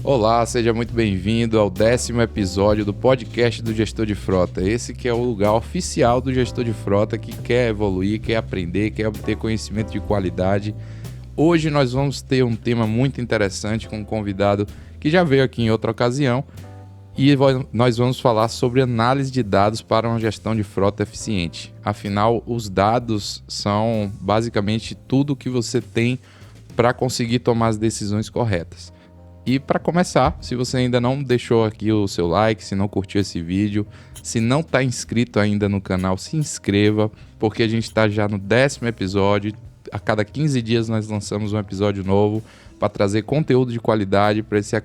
Olá, seja muito bem-vindo ao 10º episódio do podcast do Gestor de Frota. Esse que é o lugar oficial do Gestor de Frota que quer evoluir, quer aprender, quer obter conhecimento de qualidade. Hoje nós vamos ter um tema muito interessante com um convidado que já veio aqui em outra ocasião e nós vamos falar sobre análise de dados para uma gestão de frota eficiente. Afinal, os dados são basicamente tudo que você tem para conseguir tomar as decisões corretas. E para começar, se você ainda não deixou aqui o seu like, se não curtiu esse vídeo, se não está inscrito ainda no canal, se inscreva, porque a gente está já no 10º episódio. A cada 15 dias nós lançamos um episódio novo para trazer conteúdo de qualidade para esse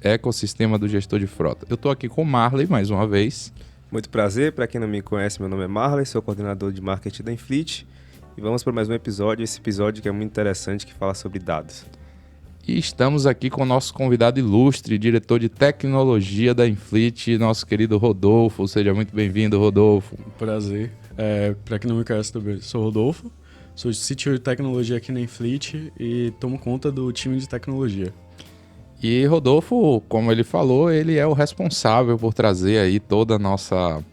ecossistema do gestor de frota. Eu estou aqui com o Marley mais uma vez. Muito prazer, para quem não me conhece, meu nome é Marley, sou coordenador de marketing da Infleet e vamos para mais um episódio, esse episódio que é muito interessante, que fala sobre dados. E estamos aqui com o nosso convidado ilustre, diretor de tecnologia da Infleet, nosso querido Rodolfo. Seja muito bem-vindo, Rodolfo. Prazer. Para quem não me conhece também, sou Rodolfo, sou CTO de tecnologia aqui na Infleet e tomo conta do time de tecnologia. E Rodolfo, como ele falou, ele é o responsável por trazer aí toda a nossa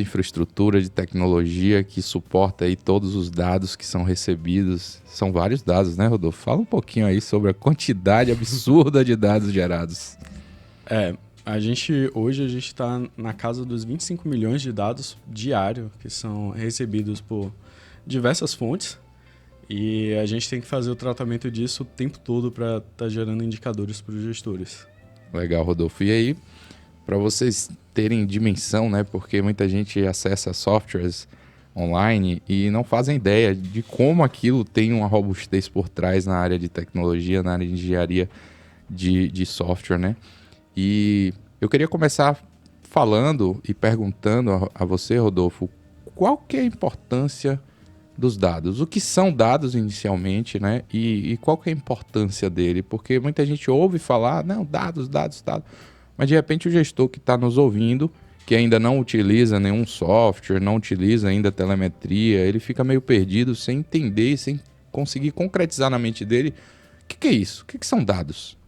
infraestrutura de tecnologia que suporta aí todos os dados que são recebidos. São vários dados, né, Rodolfo? Fala um pouquinho aí sobre a quantidade absurda de dados gerados. Hoje a gente está na casa dos 25 milhões de dados diários que são recebidos por diversas fontes e a gente tem que fazer o tratamento disso o tempo todo para estar gerando indicadores para os gestores. Legal, Rodolfo. E aí, para vocês terem dimensão, né? Porque muita gente acessa softwares online e não fazem ideia de como aquilo tem uma robustez por trás na área de tecnologia, na área de engenharia de software, né? E eu queria começar falando e perguntando a você, Rodolfo, qual que é a importância dos dados? O que são dados inicialmente, né? E qual que é a importância dele? Porque muita gente ouve falar, não, dados. Mas de repente o gestor que está nos ouvindo, que ainda não utiliza nenhum software, não utiliza ainda telemetria, ele fica meio perdido, sem entender, sem conseguir concretizar na mente dele. O que é isso? O que são dados?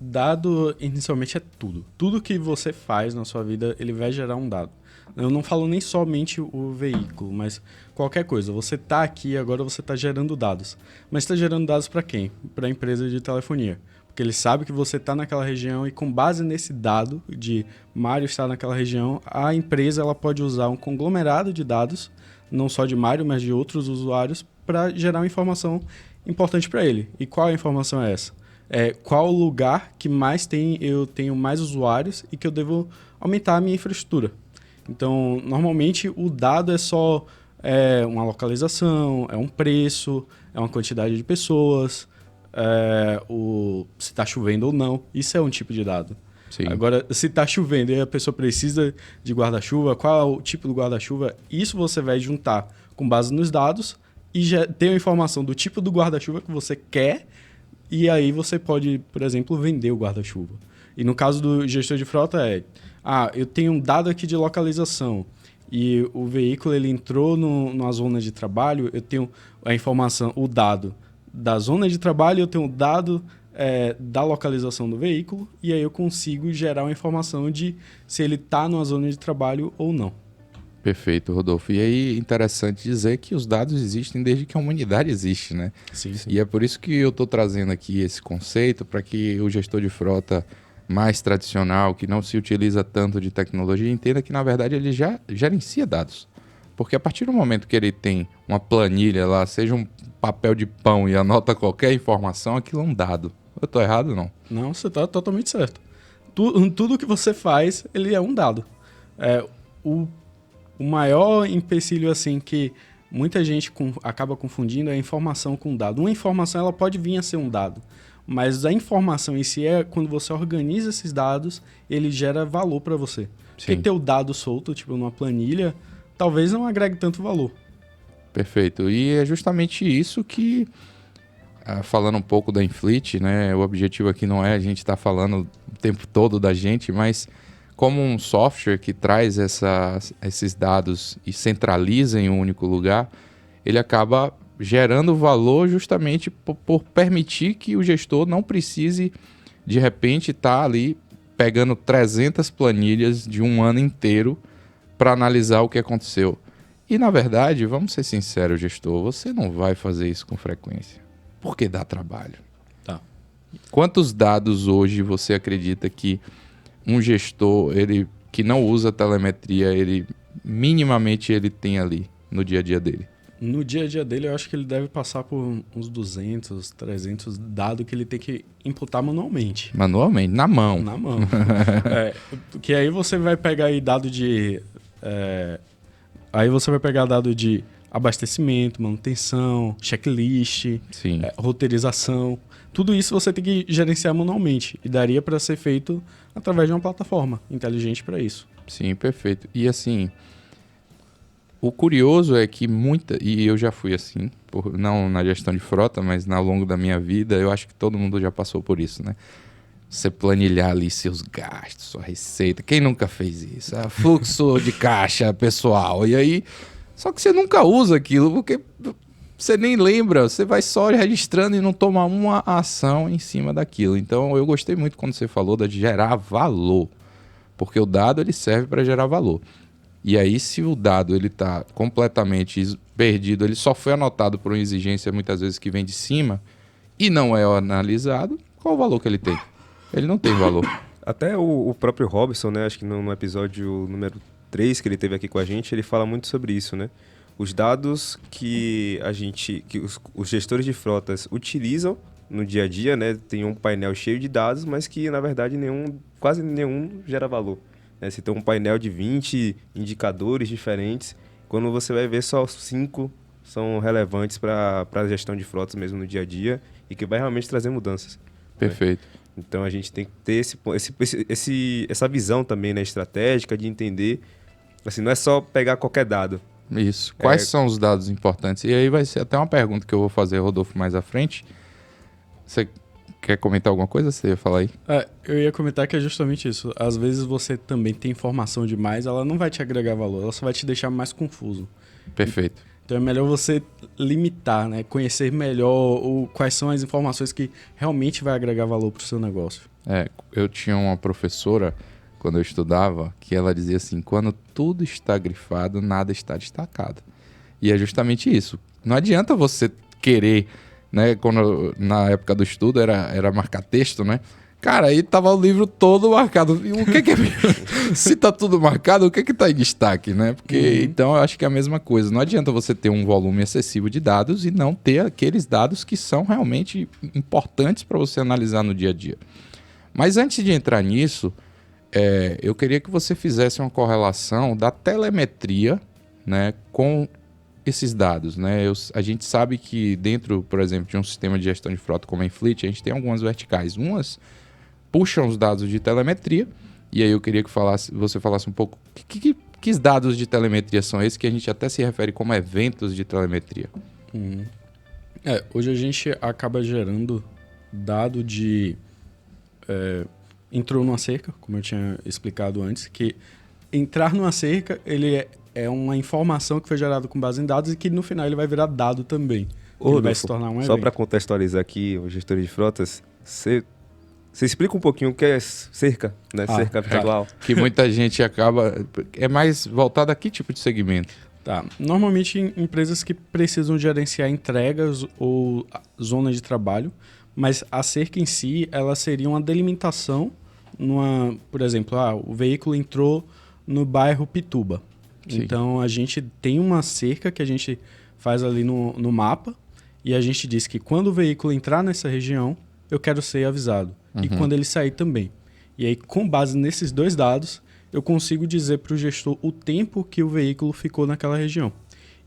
Dado, inicialmente, é tudo. Tudo que você faz na sua vida, ele vai gerar um dado. Eu não falo nem somente o veículo, mas qualquer coisa. Você está aqui, agora você está gerando dados. Mas está gerando dados para quem? Para a empresa de telefonia. Porque ele sabe que você está naquela região e com base nesse dado de Mário estar naquela região, a empresa ela pode usar um conglomerado de dados, não só de Mário, mas de outros usuários, para gerar uma informação importante para ele. E qual a informação é essa? Qual o lugar que eu tenho mais usuários e que eu devo aumentar a minha infraestrutura. Então, normalmente, o dado é só uma localização, é um preço, é uma quantidade de pessoas, se está chovendo ou não. Isso é um tipo de dado. Sim. Agora, se está chovendo e a pessoa precisa de guarda-chuva, qual é o tipo do guarda-chuva? Isso você vai juntar com base nos dados e já ter a informação do tipo do guarda-chuva que você quer e aí você pode, por exemplo, vender o guarda-chuva. E no caso do gestor de frota eu tenho um dado aqui de localização e o veículo ele entrou numa zona de trabalho, eu tenho a informação, o dado da zona de trabalho, eu tenho o dado da localização do veículo e aí eu consigo gerar uma informação de se ele está numa zona de trabalho ou não. Perfeito, Rodolfo. E aí, interessante dizer que os dados existem desde que a humanidade existe, né? Sim. E é por isso que eu estou trazendo aqui esse conceito, para que o gestor de frota mais tradicional, que não se utiliza tanto de tecnologia, entenda que, na verdade, ele já gerencia dados. Porque a partir do momento que ele tem uma planilha lá, seja um papel de pão e anota qualquer informação, aquilo é um dado. Eu estou errado ou não? Não, você está totalmente certo. Tudo que você faz, ele é um dado. O maior empecilho assim que muita gente acaba confundindo é a informação com dado. Uma informação ela pode vir a ser um dado, mas a informação em si quando você organiza esses dados, ele gera valor para você. Sim. Porque ter o dado solto, tipo numa planilha, talvez não agregue tanto valor. Perfeito. E é justamente isso que, falando um pouco da Infleet, né, o objetivo aqui não é a gente estar falando o tempo todo da gente, mas como um software que traz esses dados e centraliza em um único lugar, ele acaba gerando valor justamente por permitir que o gestor não precise, de repente, estar ali pegando 300 planilhas de um ano inteiro para analisar o que aconteceu. E, na verdade, vamos ser sinceros, gestor, você não vai fazer isso com frequência, porque dá trabalho. Tá. Quantos dados hoje você acredita que um gestor que não usa telemetria, minimamente ele tem ali no dia a dia dele? No dia a dia dele, eu acho que ele deve passar por uns 200, 300 dados que ele tem que imputar manualmente. Manualmente, na mão. Na mão. Que aí você vai pegar aí dado de... aí você vai pegar dado de abastecimento, manutenção, checklist, roteirização. Tudo isso você tem que gerenciar manualmente. E daria para ser feito através de uma plataforma inteligente para isso. Sim, perfeito. E assim, o curioso é que e eu já fui assim, não na gestão de frota, mas ao longo da minha vida, eu acho que todo mundo já passou por isso, né? Você planilhar ali seus gastos, sua receita. Quem nunca fez isso? Fluxo de caixa pessoal. E aí, só que você nunca usa aquilo, porque você nem lembra, você vai só registrando e não toma uma ação em cima daquilo. Então, eu gostei muito quando você falou de gerar valor, porque o dado ele serve para gerar valor. E aí, se o dado ele está completamente perdido, ele só foi anotado por uma exigência muitas vezes que vem de cima e não é analisado, qual o valor que ele tem? Ele não tem valor. Até o próprio Robson, né? Acho que no episódio número 3 que ele teve aqui com a gente, ele fala muito sobre isso, né? Os dados que os gestores de frotas utilizam no dia a dia, né? Tem um painel cheio de dados, mas que, na verdade, quase nenhum gera valor. Né? Você tem um painel de 20 indicadores diferentes, quando você vai ver só 5 são relevantes para a gestão de frotas mesmo no dia a dia e que vai realmente trazer mudanças. Perfeito. Né? Então, a gente tem que ter essa visão também, né, estratégica de entender, assim, não é só pegar qualquer dado. Isso. Quais são os dados importantes? E aí vai ser até uma pergunta que eu vou fazer, Rodolfo, mais à frente. Você quer comentar alguma coisa? Você ia falar aí? Eu ia comentar que é justamente isso. Às vezes você também tem informação demais, ela não vai te agregar valor, ela só vai te deixar mais confuso. Perfeito. Então é melhor você limitar, né? Conhecer melhor quais são as informações que realmente vai agregar valor para o seu negócio. Eu tinha uma professora, quando eu estudava, que ela dizia assim, quando tudo está grifado, nada está destacado. E é justamente isso. Não adianta você querer, né? Quando, na época do estudo era marcar texto, né? Cara, aí tava o livro todo marcado. E o que é... Se tá tudo marcado, o que tá em destaque, né? Porque, então, eu acho que é a mesma coisa. Não adianta você ter um volume excessivo de dados e não ter aqueles dados que são realmente importantes para você analisar no dia a dia. Mas antes de entrar nisso, eu queria que você fizesse uma correlação da telemetria, né, com esses dados, né? A gente sabe que dentro, por exemplo, de um sistema de gestão de frota como a Infleet, a gente tem algumas verticais. Umas puxam os dados de telemetria, e aí eu queria que você falasse um pouco que dados de telemetria são esses que a gente até se refere como eventos de telemetria. Hoje a gente acaba gerando dado de... entrou numa cerca, como eu tinha explicado antes, que entrar numa cerca ele é uma informação que foi gerada com base em dados e que no final ele vai virar dado também. Ele vai se tornar um evento. Só para contextualizar aqui, os gestores de frotas, você explica um pouquinho o que é cerca, né? Cerca virtual. Que muita gente acaba... É mais voltado a que tipo de segmento? Tá. Normalmente empresas que precisam gerenciar entregas ou zonas de trabalho, mas a cerca em si, ela seria uma delimitação por exemplo, o veículo entrou no bairro Pituba. Sim. Então, a gente tem uma cerca que a gente faz ali no mapa e a gente diz que quando o veículo entrar nessa região, eu quero ser avisado. E quando ele sair também. E aí, com base nesses dois dados, eu consigo dizer para o gestor o tempo que o veículo ficou naquela região.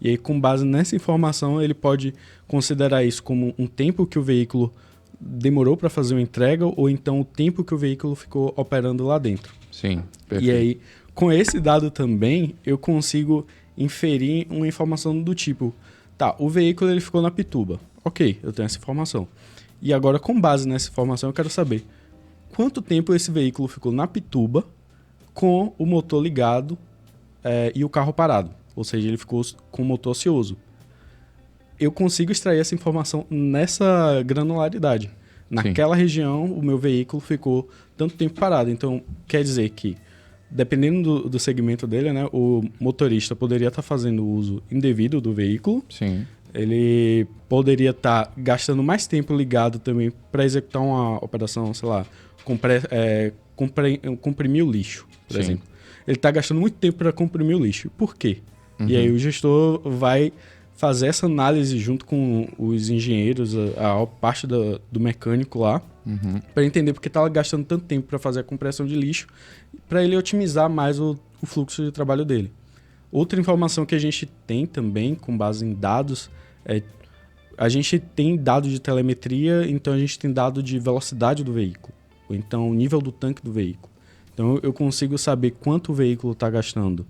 E aí, com base nessa informação, ele pode considerar isso como um tempo que o veículo demorou para fazer uma entrega ou então o tempo que o veículo ficou operando lá dentro. Sim, perfeito. E aí, com esse dado também, eu consigo inferir uma informação do tipo, o veículo ele ficou na Pituba. Ok, eu tenho essa informação. E agora, com base nessa informação, eu quero saber quanto tempo esse veículo ficou na Pituba com o motor ligado e o carro parado. Ou seja, ele ficou com o motor ocioso. eu consigo extrair essa informação nessa granularidade. Naquela região, o meu veículo ficou tanto tempo parado. Então, quer dizer que, dependendo do segmento dele, né, o motorista poderia estar fazendo uso indevido do veículo. Sim. Ele poderia estar gastando mais tempo ligado também para executar uma operação, sei lá, comprimir o lixo, por Sim. exemplo. Ele está gastando muito tempo para comprimir o lixo. Por quê? E aí o gestor vai fazer essa análise junto com os engenheiros, a parte do mecânico lá, para entender porque estava gastando tanto tempo para fazer a compressão de lixo, para ele otimizar mais o fluxo de trabalho dele. Outra informação que a gente tem também, com base em dados, a gente tem dados de telemetria, então a gente tem dado de velocidade do veículo, ou então o nível do tanque do veículo. Então eu consigo saber quanto o veículo está gastando.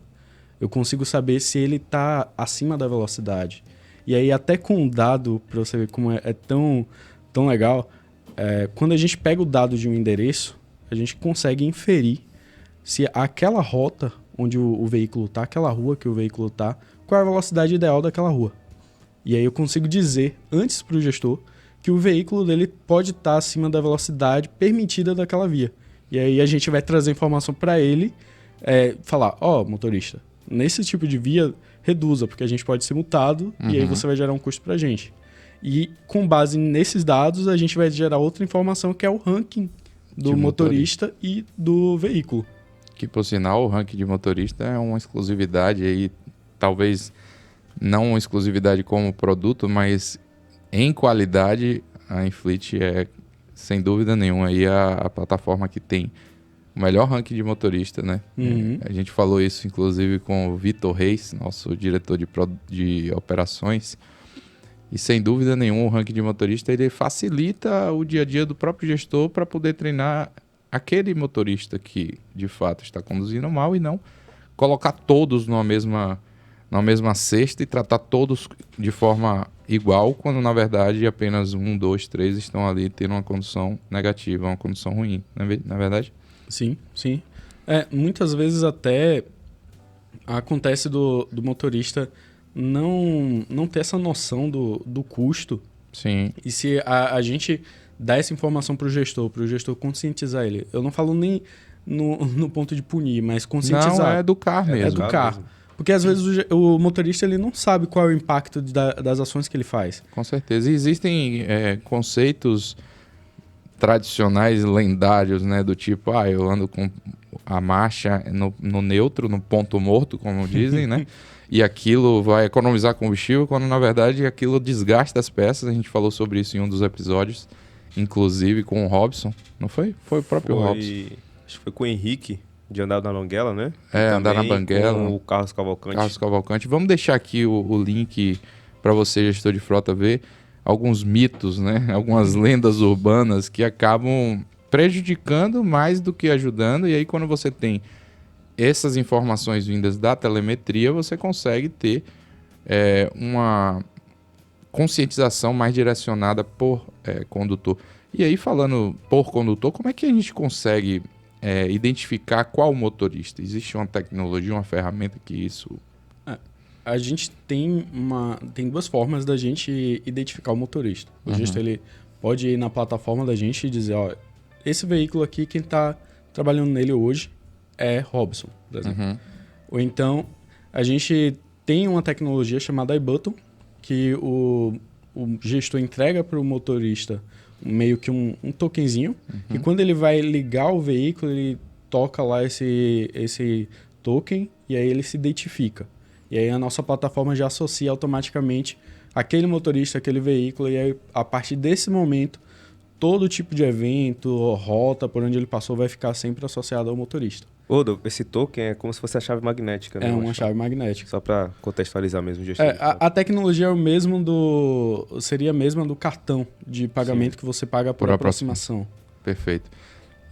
Eu consigo saber se ele está acima da velocidade. E aí até com o dado, para você ver como é tão legal, quando a gente pega o dado de um endereço, a gente consegue inferir se aquela rota onde o veículo está, aquela rua que o veículo está, qual é a velocidade ideal daquela rua. E aí eu consigo dizer antes para o gestor que o veículo dele pode estar acima da velocidade permitida daquela via. E aí a gente vai trazer informação para ele, falar, motorista, nesse tipo de via, reduza, porque a gente pode ser multado e aí você vai gerar um custo para a gente. E com base nesses dados, a gente vai gerar outra informação que é o ranking do motorista e do veículo. Que, por sinal, o ranking de motorista é uma exclusividade aí, talvez não uma exclusividade como produto, mas em qualidade, a Infleet é, sem dúvida nenhuma, aí a plataforma que tem o melhor ranking de motorista, né? A gente falou isso, inclusive, com o Vitor Reis, nosso diretor de operações. E, sem dúvida nenhuma, o ranking de motorista ele facilita o dia a dia do próprio gestor para poder treinar aquele motorista que, de fato, está conduzindo mal e não colocar todos na mesma cesta e tratar todos de forma igual, quando, na verdade, apenas 1, 2, 3 estão ali tendo uma condução negativa, uma condução ruim. Não é verdade? Sim, sim. Muitas vezes até acontece do motorista não ter essa noção do custo. Sim. E se a gente dá essa informação para o gestor conscientizar ele. Eu não falo nem no ponto de punir, mas conscientizar. Não, é educar mesmo. É educar. Porque às vezes o motorista ele não sabe qual é o impacto das ações que ele faz. Com certeza. E existem conceitos tradicionais, lendários, né? Do tipo, eu ando com a marcha no neutro, no ponto morto, como dizem, né? E aquilo vai economizar combustível, quando na verdade aquilo desgasta as peças. A gente falou sobre isso em um dos episódios, inclusive com o Robson. Não foi? Foi o próprio Robson. Acho que foi com o Henrique, de andar na Banguela, né? Andar na Banguela. Com o Carlos Cavalcante. Carlos Cavalcante. Vamos deixar aqui o link para você, gestor de frota, ver alguns mitos, né? Algumas lendas urbanas que acabam prejudicando mais do que ajudando. E aí, quando você tem essas informações vindas da telemetria, você consegue ter uma conscientização mais direcionada por condutor. E aí, falando por condutor, como é que a gente consegue identificar qual motorista? Existe uma tecnologia, uma ferramenta que isso... A gente tem duas formas da gente identificar o motorista. O gestor ele pode ir na plataforma da gente e dizer, esse veículo aqui, quem está trabalhando nele hoje é Robson, por exemplo. Ou então, a gente tem uma tecnologia chamada iButton, que o gestor entrega para o motorista meio que um tokenzinho, e quando ele vai ligar o veículo, ele toca lá esse token e aí ele se identifica. E aí a nossa plataforma já associa automaticamente aquele motorista, aquele veículo, e aí a partir desse momento, todo tipo de evento, rota, por onde ele passou, vai ficar sempre associado ao motorista. Odo, esse token é como se fosse a chave magnética, né? É uma chave magnética. Só para contextualizar mesmo o gestor. A tecnologia seria a mesma do cartão de pagamento que você paga por aproximação. Perfeito.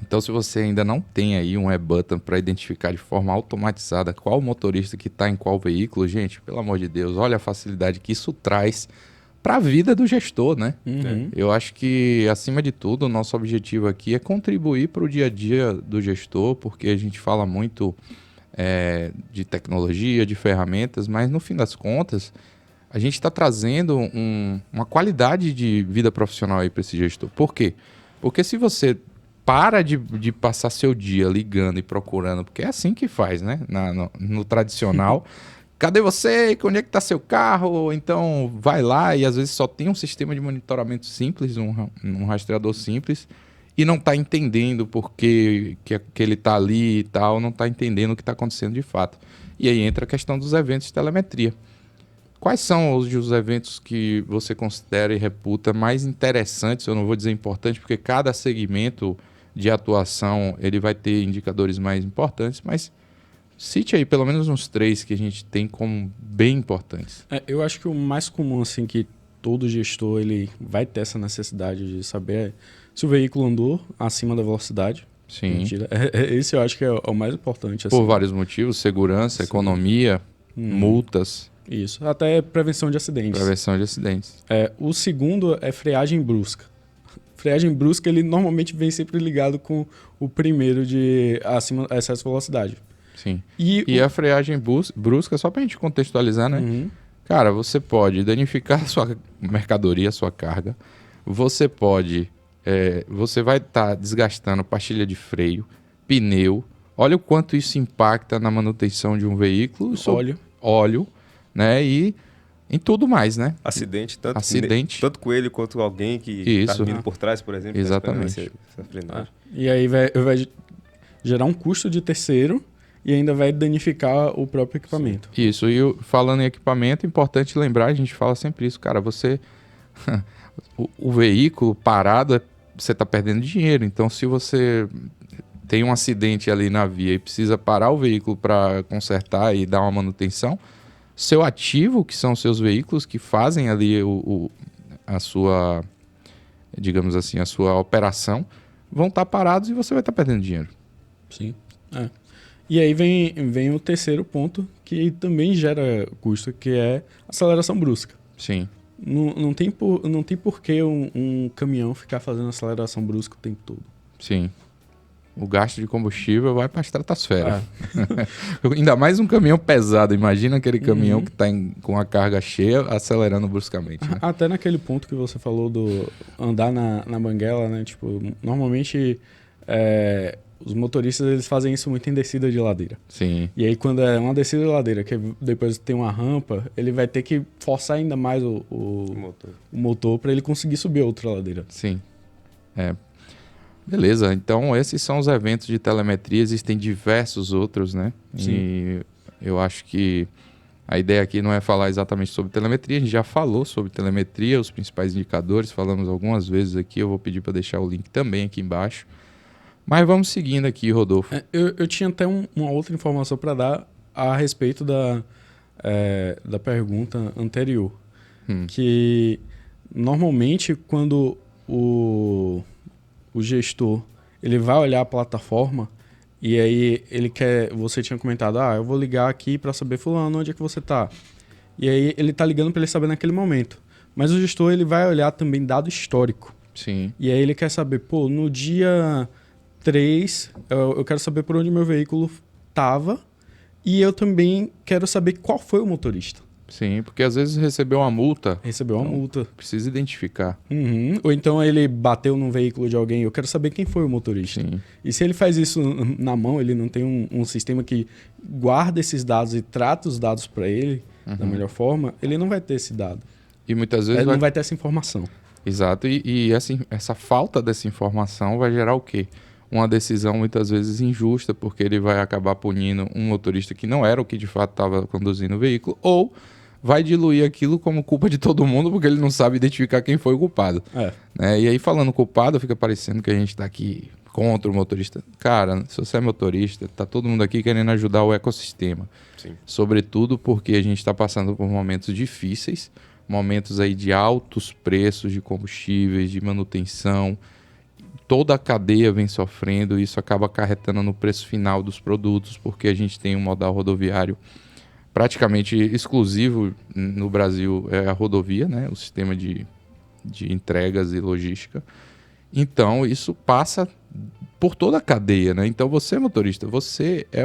Então, se você ainda não tem aí um e-button para identificar de forma automatizada qual motorista que está em qual veículo, gente, pelo amor de Deus, olha a facilidade que isso traz para a vida do gestor, né? Eu acho que, acima de tudo, o nosso objetivo aqui é contribuir para o dia a dia do gestor, porque a gente fala muito de tecnologia, de ferramentas, mas no fim das contas, a gente está trazendo uma qualidade de vida profissional aí para esse gestor. Por quê? Porque se você para de passar seu dia ligando e procurando, porque é assim que faz, né? No tradicional. Cadê você? Onde é que está seu carro? Ou então vai lá e às vezes só tem um sistema de monitoramento simples, um rastreador simples, e não está entendendo por que ele está ali e tal, não está entendendo o que está acontecendo de fato. E aí entra a questão dos eventos de telemetria. Quais são os eventos que você considera e reputa mais interessantes? Eu não vou dizer importante, porque cada segmento de atuação ele vai ter indicadores mais importantes, mas cite aí pelo menos uns 3 que a gente tem como bem importantes. Eu acho que o mais comum, assim, que todo gestor ele vai ter essa necessidade de saber é se o veículo andou acima da velocidade. Sim. Mentira. Esse eu acho que é o mais importante. Assim. Por vários motivos, segurança, economia, multas. Isso, até prevenção de acidentes. Prevenção de acidentes. O segundo é freagem brusca. Freagem brusca, ele normalmente vem sempre ligado com o primeiro de excesso de velocidade. Sim. E a freagem brusca, só para a gente contextualizar, né? Uhum. Cara, você pode danificar a sua mercadoria, a sua carga. Você pode... você vai estar desgastando pastilha de freio, pneu. Olha o quanto isso impacta na manutenção de um veículo. Óleo, né? E em tudo mais, né? Acidente, tanto com ele quanto alguém que está vindo por trás, por exemplo. Exatamente. E aí vai gerar um custo de terceiro e ainda vai danificar o próprio equipamento. Sim. Isso, e falando em equipamento, é importante lembrar, a gente fala sempre isso, cara, você... o veículo parado, você está perdendo dinheiro. Então, se você tem um acidente ali na via e precisa parar o veículo para consertar e dar uma manutenção, seu ativo, que são seus veículos que fazem ali a sua, digamos assim, a sua operação, vão estar parados e você vai estar perdendo dinheiro. Sim. E aí vem o terceiro ponto, que também gera custo, que é aceleração brusca. Sim. Não tem por que um caminhão ficar fazendo aceleração brusca o tempo todo. Sim. O gasto de combustível vai para a estratosfera. Ainda mais um caminhão pesado. Imagina aquele caminhão que está com a carga cheia acelerando bruscamente. Né? Até naquele ponto que você falou do andar na banguela, né? Tipo, normalmente os motoristas eles fazem isso muito em descida de ladeira. Sim. E aí quando é uma descida de ladeira que depois tem uma rampa, ele vai ter que forçar ainda mais o motor para ele conseguir subir a outra ladeira. Sim. Beleza, então esses são os eventos de telemetria, existem diversos outros, né? Sim. E eu acho que a ideia aqui não é falar exatamente sobre telemetria, a gente já falou sobre telemetria, os principais indicadores, falamos algumas vezes aqui, eu vou pedir para deixar o link também aqui embaixo. Mas vamos seguindo aqui, Rodolfo. Eu tinha até uma outra informação para dar a respeito da pergunta anterior. Que normalmente quando o gestor ele vai olhar a plataforma e aí ele quer... Você tinha comentado, eu vou ligar aqui para saber, fulano, onde é que você tá? E aí ele tá ligando para ele saber naquele momento. Mas o gestor ele vai olhar também dado histórico. Sim. E aí ele quer saber, no dia 3, eu quero saber por onde meu veículo estava e eu também quero saber qual foi o motorista. Sim, porque às vezes recebeu uma multa. Precisa identificar. Ou então ele bateu num veículo de alguém, eu quero saber quem foi o motorista. Sim. E se ele faz isso na mão, ele não tem um sistema que guarda esses dados e trata os dados para ele da melhor forma, ele não vai ter esse dado. E muitas vezes ele não vai ter essa informação. Exato, e essa falta dessa informação vai gerar o quê? Uma decisão muitas vezes injusta, porque ele vai acabar punindo um motorista que não era o que de fato estava conduzindo o veículo, ou vai diluir aquilo como culpa de todo mundo, porque ele não sabe identificar quem foi o culpado. Né? E aí, falando culpado, fica parecendo que a gente está aqui contra o motorista. Cara, se você é motorista, está todo mundo aqui querendo ajudar o ecossistema. Sim. Sobretudo porque a gente está passando por momentos difíceis, momentos aí de altos preços de combustíveis, de manutenção. Toda a cadeia vem sofrendo e isso acaba acarretando no preço final dos produtos, porque a gente tem um modal rodoviário praticamente exclusivo no Brasil, é a rodovia, né? O sistema de entregas e logística. Então, isso passa por toda a cadeia, né? Então, você, motorista, você é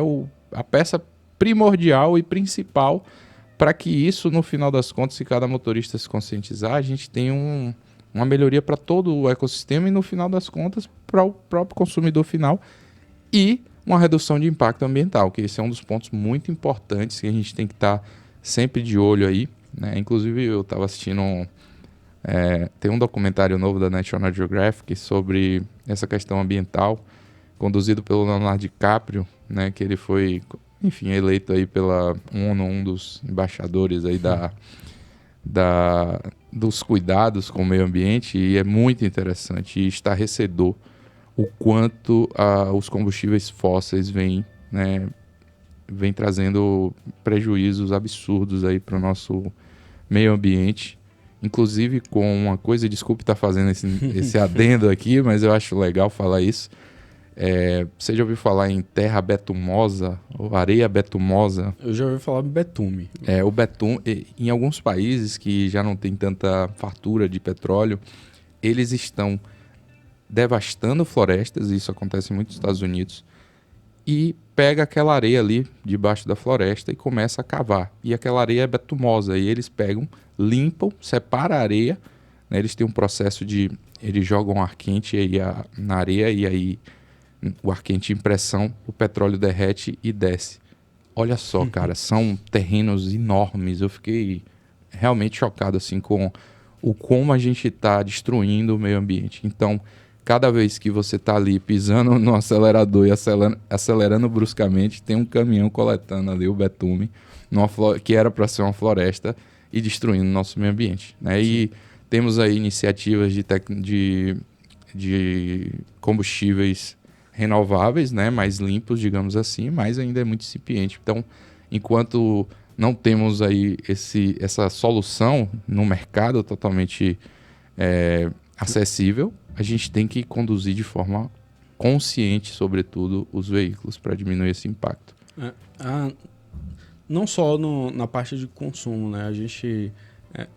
a peça primordial e principal para que isso, no final das contas, se cada motorista se conscientizar, a gente tem uma melhoria para todo o ecossistema e, no final das contas, para o próprio consumidor final e uma redução de impacto ambiental, que esse é um dos pontos muito importantes que a gente tem que estar sempre de olho aí, né? Inclusive, eu estava assistindo tem um documentário novo da National Geographic sobre essa questão ambiental, conduzido pelo Leonardo DiCaprio, né? Que ele foi, enfim, eleito aí pela ONU, um dos embaixadores aí dos cuidados com o meio ambiente, e é muito interessante e estarrecedor o quanto os combustíveis fósseis vêm trazendo prejuízos absurdos aí para o nosso meio ambiente. Inclusive com uma coisa, desculpe estar fazendo esse adendo aqui, mas eu acho legal falar isso. Você já ouviu falar em terra betumosa ou areia betumosa? Eu já ouvi falar de betume. O betume, em alguns países que já não tem tanta fartura de petróleo, eles estão devastando florestas, isso acontece muito nos Estados Unidos, e pega aquela areia ali debaixo da floresta e começa a cavar. E aquela areia é betumosa, e eles pegam, limpam, separam a areia, né? Eles têm um processo eles jogam ar quente na areia, e aí o ar quente em pressão, o petróleo derrete e desce. Olha só, cara, são terrenos enormes. Eu fiquei realmente chocado assim, com como a gente está destruindo o meio ambiente. Então, cada vez que você está ali pisando no acelerador e acelerando bruscamente, tem um caminhão coletando ali o betume, que era para ser uma floresta, e destruindo o nosso meio ambiente, né? E temos aí iniciativas de combustíveis renováveis, né? Mais limpos, digamos assim, mas ainda é muito incipiente. Então, enquanto não temos aí essa solução no mercado totalmente acessível, a gente tem que conduzir de forma consciente, sobretudo, os veículos para diminuir esse impacto. Não só na parte de consumo, né? A gente,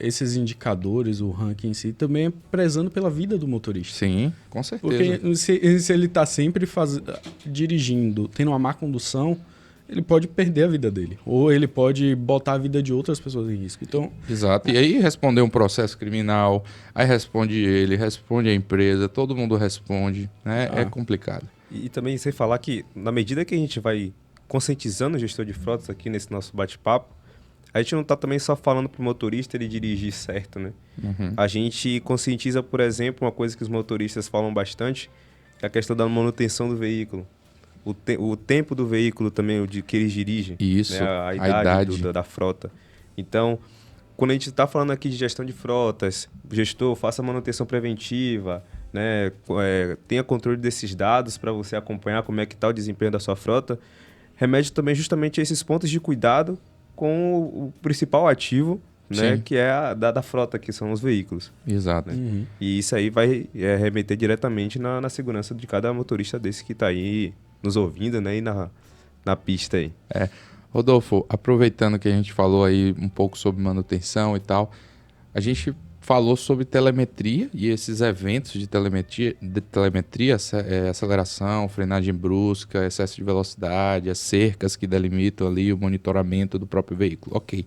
esses indicadores, o ranking em si, também é prezando pela vida do motorista. Sim, com certeza. Porque se ele está sempre dirigindo, tendo uma má condução, ele pode perder a vida dele. Ou ele pode botar a vida de outras pessoas em risco. Então, exato. E aí responder um processo criminal, aí responde ele, responde a empresa, todo mundo responde, né? É complicado. E também sem falar que, na medida que a gente vai conscientizando o gestor de frotas aqui nesse nosso bate-papo, a gente não está também só falando para o motorista ele dirigir certo, né? Uhum. A gente conscientiza, por exemplo, uma coisa que os motoristas falam bastante, é a questão da manutenção do veículo. O tempo do veículo também, o de que eles dirigem. Isso, né? A idade da frota. Então, quando a gente está falando aqui de gestão de frotas, gestor, faça manutenção preventiva, né? Tenha controle desses dados para você acompanhar como é que está o desempenho da sua frota, remete também justamente a esses pontos de cuidado com o principal ativo, né? Que é da frota, que são os veículos. Exato. Né? Uhum. E isso aí vai remeter diretamente na segurança de cada motorista desse que está aí nos ouvindo, né? E na pista aí. Rodolfo, aproveitando que a gente falou aí um pouco sobre manutenção e tal, a gente falou sobre telemetria e esses eventos de telemetria, aceleração, frenagem brusca, excesso de velocidade, as cercas que delimitam ali o monitoramento do próprio veículo. Ok.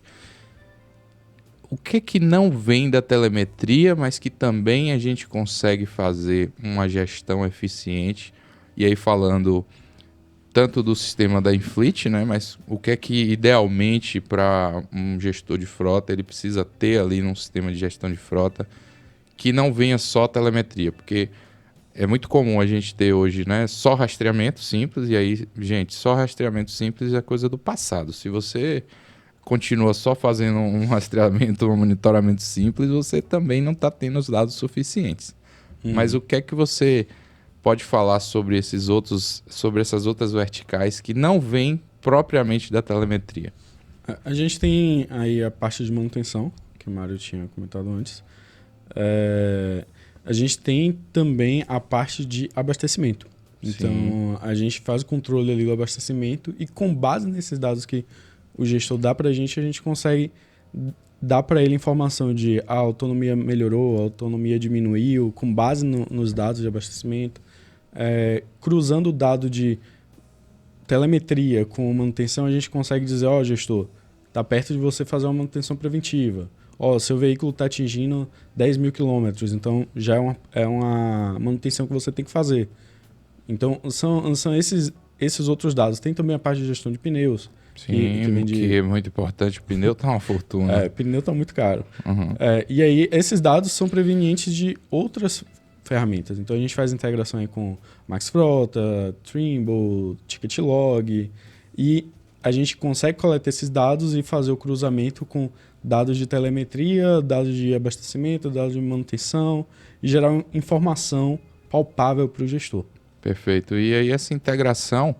O que não vem da telemetria, mas que também a gente consegue fazer uma gestão eficiente, e aí falando tanto do sistema da Infleet, né, mas o que idealmente para um gestor de frota ele precisa ter ali num sistema de gestão de frota que não venha só telemetria, porque é muito comum a gente ter hoje, né, só rastreamento simples, e aí, gente, só rastreamento simples é coisa do passado. Se você continua só fazendo um rastreamento, um monitoramento simples, você também não está tendo os dados suficientes. Mas o que você pode falar sobre essas outras verticais que não vêm propriamente da telemetria? A gente tem aí a parte de manutenção, que o Mário tinha comentado antes. A gente tem também a parte de abastecimento. Então, a gente faz o controle ali do abastecimento e, com base nesses dados que o gestor dá para a gente consegue dar para ele informação de a autonomia melhorou, a autonomia diminuiu, com base nos dados de abastecimento. Cruzando o dado de telemetria com manutenção, a gente consegue dizer, gestor, está perto de você fazer uma manutenção preventiva. Seu veículo está atingindo 10 mil quilômetros, então já é uma manutenção que você tem que fazer. Então, são esses outros dados. Tem também a parte de gestão de pneus. Sim, que é muito importante. O pneu tá uma fortuna. Pneu tá muito caro. Uhum. E aí, esses dados são provenientes de outras ferramentas. Então, a gente faz integração aí com Max Frota, Trimble, Ticket Log, e a gente consegue coletar esses dados e fazer o cruzamento com dados de telemetria, dados de abastecimento, dados de manutenção, e gerar informação palpável para o gestor. Perfeito. E aí essa integração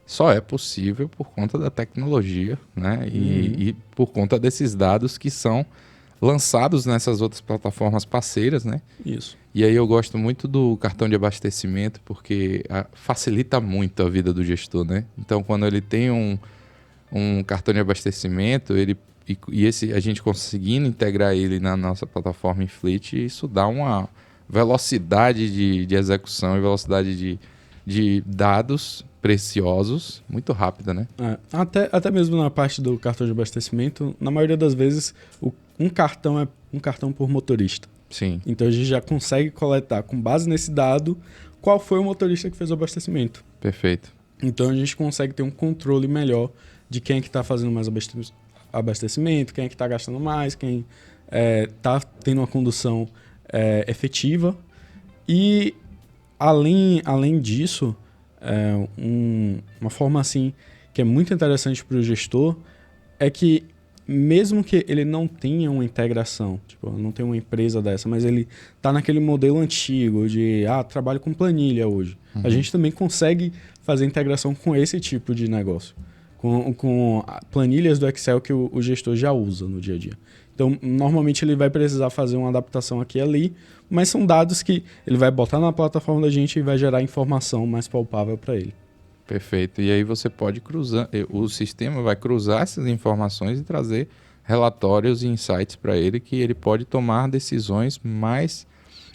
só é possível por conta da tecnologia, né? E por conta desses dados que são lançados nessas outras plataformas parceiras, né? Isso. E aí eu gosto muito do cartão de abastecimento porque facilita muito a vida do gestor, né? Então, quando ele tem um cartão de abastecimento, a gente conseguindo integrar ele na nossa plataforma Infleet, isso dá uma velocidade de execução e velocidade de dados preciosos muito rápida, né? Até mesmo na parte do cartão de abastecimento, na maioria das vezes, um cartão é um cartão por motorista. Sim. Então a gente já consegue coletar, com base nesse dado, qual foi o motorista que fez o abastecimento. Perfeito. Então a gente consegue ter um controle melhor de quem é que está fazendo mais abastecimento, quem é que está gastando mais, quem está tendo uma condução efetiva. E além disso, uma forma assim que é muito interessante para o gestor é que mesmo que ele não tenha uma integração, tipo, não tem uma empresa dessa, mas ele está naquele modelo antigo de trabalho com planilha hoje. Uhum. A gente também consegue fazer integração com esse tipo de negócio, com planilhas do Excel que o gestor já usa no dia a dia. Então, normalmente ele vai precisar fazer uma adaptação aqui e ali, mas são dados que ele vai botar na plataforma da gente e vai gerar informação mais palpável para ele. Perfeito. E aí você pode cruzar, o sistema vai cruzar essas informações e trazer relatórios e insights para ele que ele pode tomar decisões mais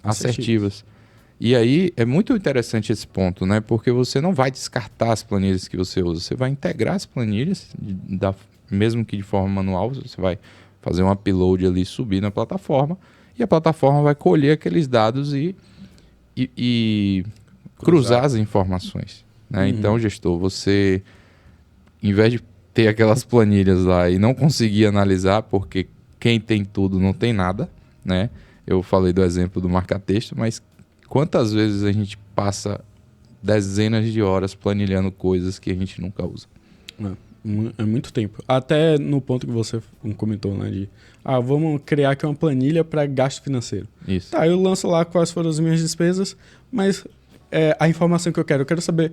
assertivas. E aí é muito interessante esse ponto, né? Porque você não vai descartar as planilhas que você usa, você vai integrar as planilhas, mesmo que de forma manual, você vai fazer um upload ali, subir na plataforma, e a plataforma vai colher aqueles dados e cruzar as informações. Né? Então, gestor, você, em vez de ter aquelas planilhas lá e não conseguir analisar, porque quem tem tudo não tem nada, né? Eu falei do exemplo do marca-texto, mas quantas vezes a gente passa dezenas de horas planilhando coisas que a gente nunca usa? É muito tempo. Até no ponto que você comentou, né? De, vamos criar aqui uma planilha para gasto financeiro. Isso. Tá, eu lanço lá quais foram as minhas despesas, mas a informação que eu quero saber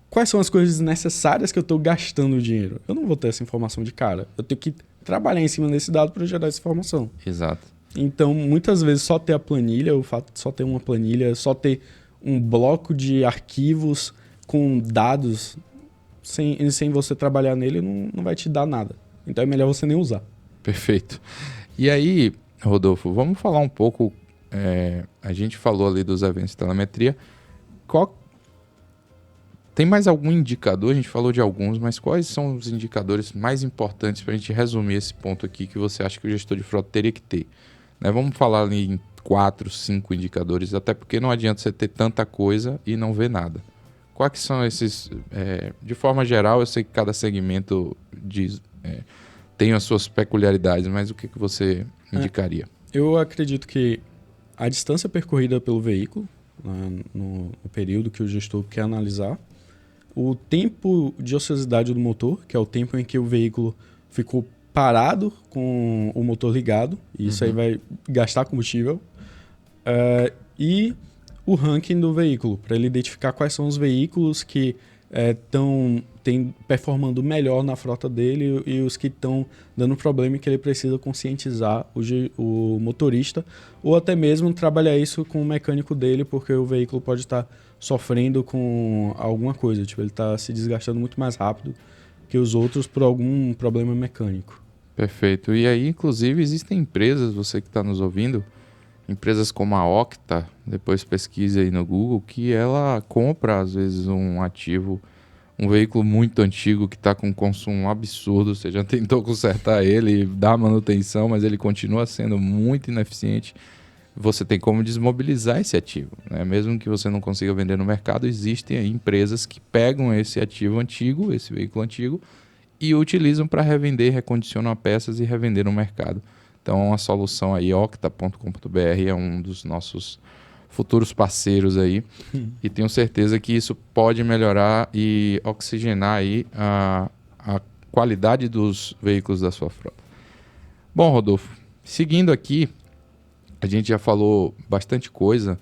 quais são as coisas necessárias que eu estou gastando o dinheiro. Eu não vou ter essa informação de cara. Eu tenho que trabalhar em cima desse dado para gerar essa informação. Exato. Então, muitas vezes, só ter a planilha, o fato de só ter uma planilha, só ter um bloco de arquivos com dados, sem você trabalhar nele, não vai te dar nada. Então, é melhor você nem usar. Perfeito. E aí, Rodolfo, vamos falar um pouco... a gente falou ali dos eventos de telemetria. Tem mais algum indicador? A gente falou de alguns, mas quais são os indicadores mais importantes para a gente resumir esse ponto aqui que você acha que o gestor de frota teria que ter? Né? Vamos falar ali em 4, 5 indicadores, até porque não adianta você ter tanta coisa e não ver nada. Quais são esses? De forma geral, eu sei que cada segmento tem as suas peculiaridades, mas o que você indicaria? Eu acredito que a distância percorrida pelo veículo, no período que o gestor quer analisar, o tempo de ociosidade do motor, que é o tempo em que o veículo ficou parado com o motor ligado, e isso aí vai gastar combustível, e o ranking do veículo, para ele identificar quais são os veículos que estão performando melhor na frota dele e os que estão dando problema e que ele precisa conscientizar o motorista, ou até mesmo trabalhar isso com o mecânico dele, porque o veículo pode estar sofrendo com alguma coisa, tipo, ele está se desgastando muito mais rápido que os outros por algum problema mecânico. Perfeito. E aí, inclusive, existem empresas, você que está nos ouvindo, empresas como a Octa, depois pesquise aí no Google, que ela compra, às vezes, um ativo, um veículo muito antigo que está com consumo absurdo, você já tentou consertar ele, dar manutenção, mas ele continua sendo muito ineficiente, você tem como desmobilizar esse ativo, né? Mesmo que você não consiga vender no mercado, existem aí empresas que pegam esse ativo antigo, esse veículo antigo, e utilizam para revender, recondicionam peças e revender no mercado. Então, a solução aí, octa.com.br, é um dos nossos futuros parceiros aí, e tenho certeza que isso pode melhorar e oxigenar aí a qualidade dos veículos da sua frota. Bom, Rodolfo, seguindo aqui, a gente já falou bastante coisa.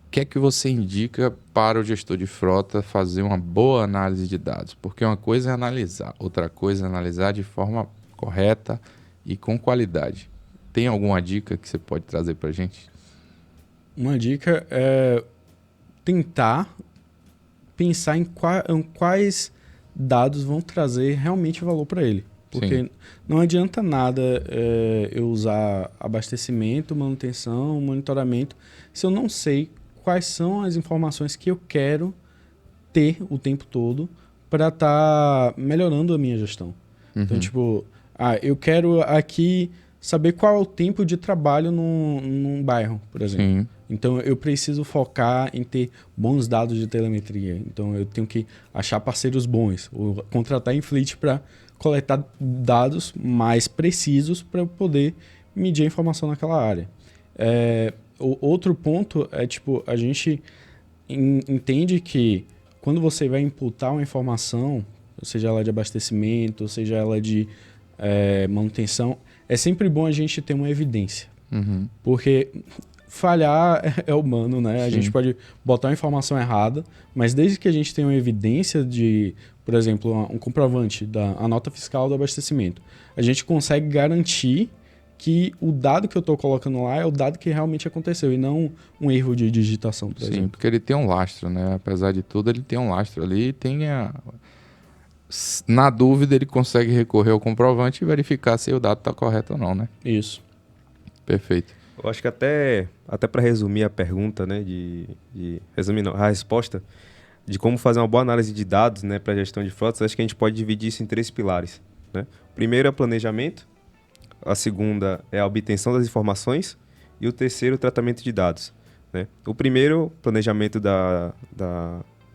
O que é que você indica para o gestor de frota fazer uma boa análise de dados? Porque uma coisa é analisar, outra coisa é analisar de forma correta e com qualidade. Tem alguma dica que você pode trazer para a gente? Uma dica é tentar pensar em quais dados vão trazer realmente valor para ele. Porque Sim. não adianta nada eu usar abastecimento, manutenção, monitoramento, se eu não sei quais são as informações que eu quero ter o tempo todo para estar melhorando a minha gestão. Então, tipo, eu quero aqui saber qual é o tempo de trabalho num bairro, por exemplo. Sim. Então, eu preciso focar em ter bons dados de telemetria. Então, eu tenho que achar parceiros bons, ou contratar em fleet para coletar dados mais precisos para eu poder medir a informação naquela área. O outro ponto é, tipo, a gente entende que quando você vai imputar uma informação, seja ela de abastecimento, seja ela de manutenção, é sempre bom a gente ter uma evidência. Porque falhar é humano, né? Sim. A gente pode botar uma informação errada, mas desde que a gente tenha uma evidência de, por exemplo, um comprovante a nota fiscal do abastecimento, a gente consegue garantir que o dado que eu estou colocando lá é o dado que realmente aconteceu e não um erro de digitação, por exemplo. Sim, porque ele tem um lastro, né? Apesar de tudo, ele tem um lastro ali e tem na dúvida, ele consegue recorrer ao comprovante e verificar se o dado está correto ou não, né? Isso. Perfeito. Eu acho que até para resumir a pergunta, né, resumir não, a resposta de como fazer uma boa análise de dados, né, para gestão de frotas, acho que a gente pode dividir isso em 3 pilares, né? O primeiro é o planejamento, a segunda é a obtenção das informações e o terceiro, o tratamento de dados, né? O primeiro, planejamento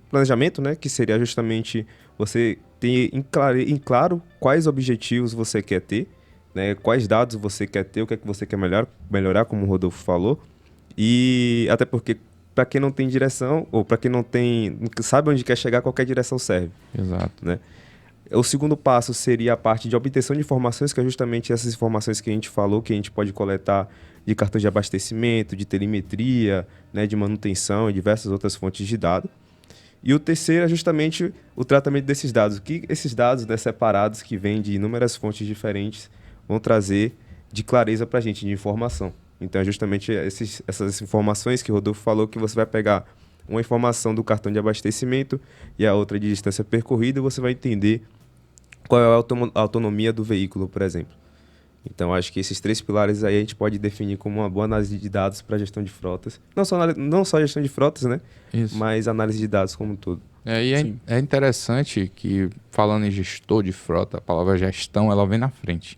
planejamento, né, que seria justamente você ter em claro quais objetivos você quer ter, né, quais dados você quer ter, o que é que você quer melhorar, como o Rodolfo falou. E até porque, para quem não tem direção, ou para quem não sabe onde quer chegar, qualquer direção serve. Exato. Né? O segundo passo seria a parte de obtenção de informações, que é justamente essas informações que a gente falou, que a gente pode coletar de cartões de abastecimento, de telemetria, né, de manutenção e diversas outras fontes de dados. E o terceiro é justamente o tratamento desses dados. O que esses dados, né, separados, que vêm de inúmeras fontes diferentes, vão trazer de clareza para a gente, de informação. Então, é justamente essas informações que o Rodolfo falou, que você vai pegar uma informação do cartão de abastecimento e a outra de distância percorrida, e você vai entender qual é a autonomia do veículo, por exemplo. Então, acho que esses 3 pilares aí a gente pode definir como uma boa análise de dados para a gestão de frotas. Não só gestão de frotas, né? Isso. Mas análise de dados como um todo. É interessante que, falando em gestor de frota, a palavra gestão, ela vem na frente.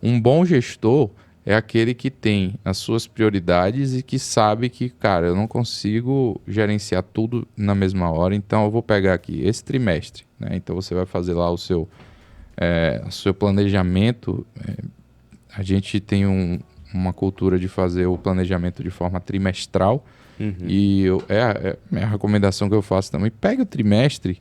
Um bom gestor é aquele que tem as suas prioridades e que sabe que, cara, eu não consigo gerenciar tudo na mesma hora, então eu vou pegar aqui esse trimestre, né? Então você vai fazer lá o seu planejamento. A gente tem uma cultura de fazer o planejamento de forma trimestral. E a recomendação que eu faço também: pegue o trimestre,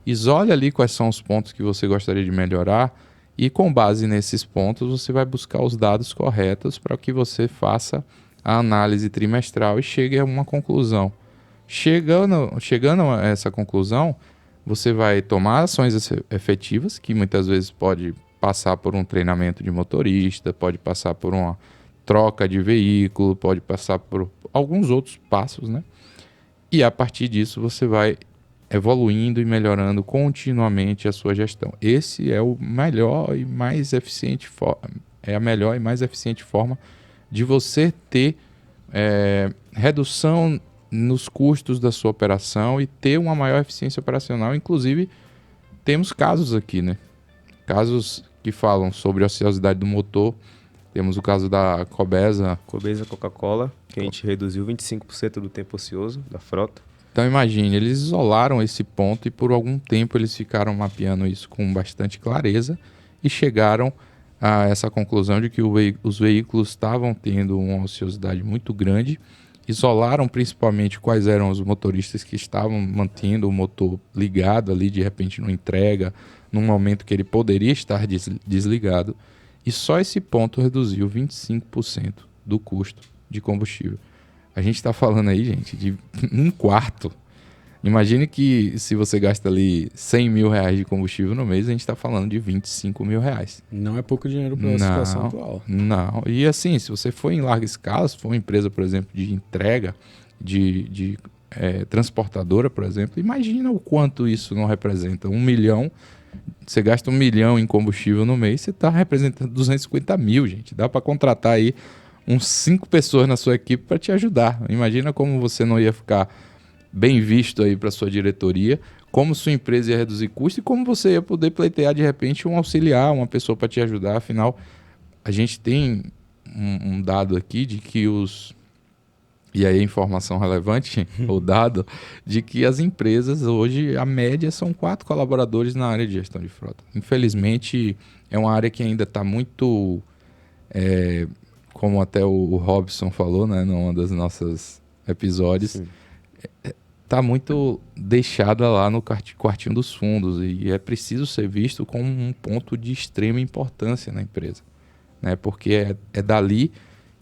isole ali quais são os pontos que você gostaria de melhorar e, com base nesses pontos, você vai buscar os dados corretos para que você faça a análise trimestral e chegue a uma conclusão. Chegando a essa conclusão, você vai tomar ações efetivas, que muitas vezes pode passar por um treinamento de motorista, pode passar por uma troca de veículo, pode passar por alguns outros passos, né? E a partir disso você vai evoluindo e melhorando continuamente a sua gestão. Esse é o melhor e mais eficiente a melhor e mais eficiente forma de você ter redução nos custos da sua operação e ter uma maior eficiência operacional. Inclusive, temos casos aqui, né? Casos que falam sobre a ociosidade do motor. Temos o caso da Cobesa. Cobesa Coca-Cola, que a gente reduziu 25% do tempo ocioso da frota. Então imagine, eles isolaram esse ponto e por algum tempo eles ficaram mapeando isso com bastante clareza e chegaram a essa conclusão de que os veículos estavam tendo uma ociosidade muito grande. Isolaram principalmente quais eram os motoristas que estavam mantendo o motor ligado ali, de repente não entrega, num momento que ele poderia estar desligado. E só esse ponto reduziu 25% do custo de combustível. A gente está falando aí, gente, de um quarto. Imagine que se você gasta ali 100 mil reais de combustível no mês, a gente está falando de 25 mil reais. Não é pouco dinheiro para a situação atual. Não. E assim, se você for em larga escala, se for uma empresa, por exemplo, de entrega, de transportadora, por exemplo, imagina o quanto isso não representa. 1 milhão, você gasta 1 milhão em combustível no mês, você está representando 250 mil, gente. Dá para contratar aí uns 5 pessoas na sua equipe para te ajudar. Imagina como você não ia ficar bem visto aí para sua diretoria, como sua empresa ia reduzir custo e como você ia poder pleitear de repente um auxiliar, uma pessoa para te ajudar. Afinal, a gente tem um dado aqui de que e aí informação relevante, o dado de que as empresas hoje, a média são 4 colaboradores na área de gestão de frota. Infelizmente, é uma área que ainda está muito, como até o Robson falou, né, num dos nossos episódios, está muito deixada lá no quartinho dos fundos e é preciso ser visto como um ponto de extrema importância na empresa, né? Porque é dali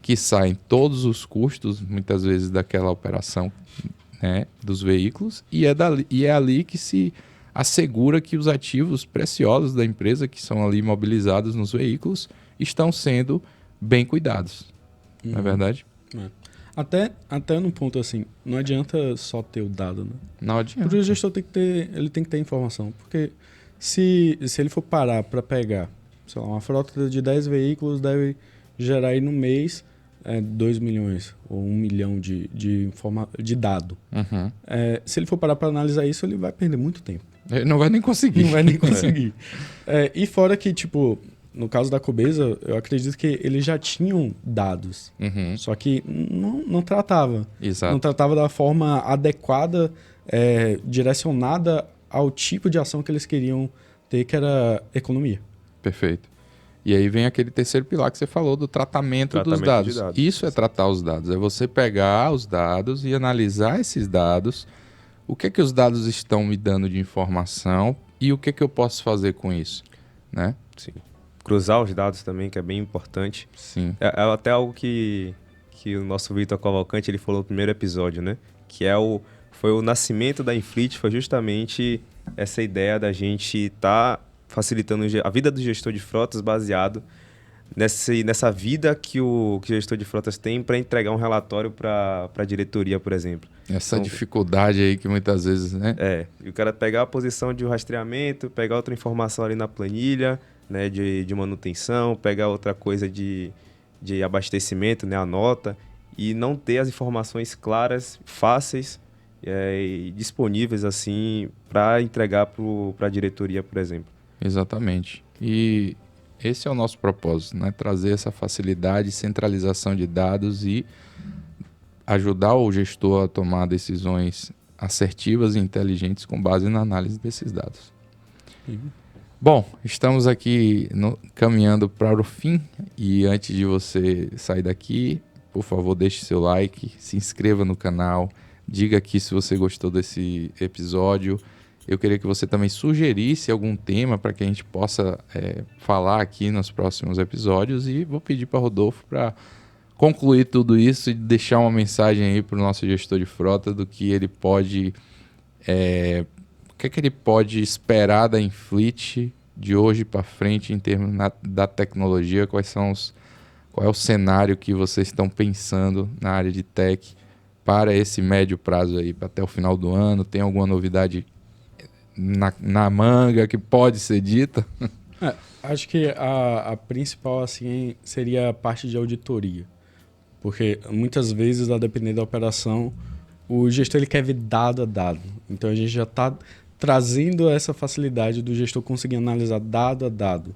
que saem todos os custos, muitas vezes, daquela operação, né, dos veículos, e é ali que se assegura que os ativos preciosos da empresa, que são ali mobilizados nos veículos, estão sendo bem cuidados. Não é verdade? Até num ponto assim, não adianta só ter o dado, né? Não adianta. Porque o gestor tem que ter informação. Porque se ele for parar para pegar, sei lá, uma frota de 10 veículos deve gerar aí no mês 2 milhões ou 1 milhão de dado. Uhum. Se ele for parar para analisar isso, ele vai perder muito tempo. Ele não vai nem conseguir. Não vai nem conseguir. E fora que, tipo, no caso da Cobesa, eu acredito que eles já tinham dados. Uhum. Só que não tratava. Exato. Não tratava da forma adequada, direcionada ao tipo de ação que eles queriam ter, que era economia. Perfeito. E aí vem aquele terceiro pilar que você falou do tratamento dos dados. de dados. Isso é tratar os dados. É você pegar os dados e analisar esses dados. O que é que os dados estão me dando de informação e o que é que eu posso fazer com isso, né? Sim. Cruzar os dados também, que é bem importante. Sim. É até algo que o nosso Vitor Cavalcante ele falou no primeiro episódio, né? Que foi o nascimento da Infleet, foi justamente essa ideia da gente estar facilitando a vida do gestor de frotas baseado nessa vida que o gestor de frotas tem para entregar um relatório para a diretoria, por exemplo. Essa dificuldade aí que muitas vezes, né? E o cara pegar a posição de rastreamento, pegar outra informação ali na planilha, né, de manutenção, pegar outra coisa de abastecimento, né, a nota, e não ter as informações claras, fáceis e disponíveis assim para entregar para a diretoria, por exemplo. Exatamente. E esse é o nosso propósito, né? Trazer essa facilidade, centralização de dados e ajudar o gestor a tomar decisões assertivas e inteligentes com base na análise desses dados. Uhum. Bom, estamos aqui caminhando para o fim e antes de você sair daqui, por favor, deixe seu like, se inscreva no canal, diga aqui se você gostou desse episódio. Eu queria que você também sugerisse algum tema para que a gente possa falar aqui nos próximos episódios e vou pedir para Rodolfo para concluir tudo isso e deixar uma mensagem aí para o nosso gestor de frota do que ele pode, o que é que ele pode esperar da Infleet de hoje para frente em termos da tecnologia, qual é o cenário que vocês estão pensando na área de tech para esse médio prazo aí, até o final do ano, tem alguma novidade na manga que pode ser dita? Acho que a principal assim, seria a parte de auditoria. Porque muitas vezes, a depender da operação, o gestor ele quer ver dado a dado. Então a gente já está trazendo essa facilidade do gestor conseguir analisar dado a dado.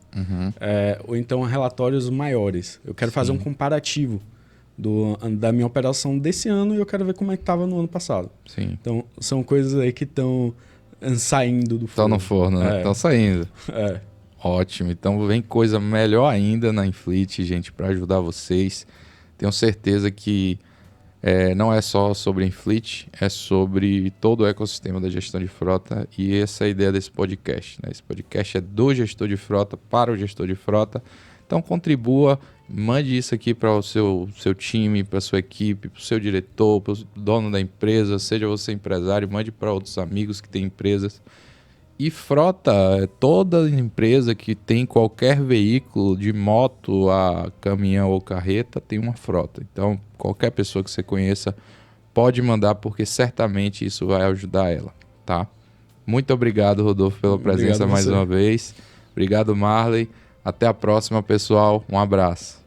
Ou então relatórios maiores. Eu quero fazer um comparativo da minha operação desse ano e eu quero ver como é que estava no ano passado. Sim. Então são coisas aí que estão saindo do forno. Estão no forno, né? Estão saindo. Ótimo. Então vem coisa melhor ainda na Infleet, gente, para ajudar vocês. Tenho certeza que não é só sobre Infleet, é sobre todo o ecossistema da gestão de frota, e essa é a ideia desse podcast, né? Esse podcast é do gestor de frota para o gestor de frota. Então contribua, mande isso aqui para o seu time, para a sua equipe, para o seu diretor, para o dono da empresa, seja você empresário, mande para outros amigos que têm empresas. E frota, toda empresa que tem qualquer veículo, de moto a caminhão ou carreta, tem uma frota. Então, qualquer pessoa que você conheça pode mandar, porque certamente isso vai ajudar ela, tá? Muito obrigado, Rodolfo, pela presença mais uma vez. Obrigado, Marley. Até a próxima, pessoal. Um abraço.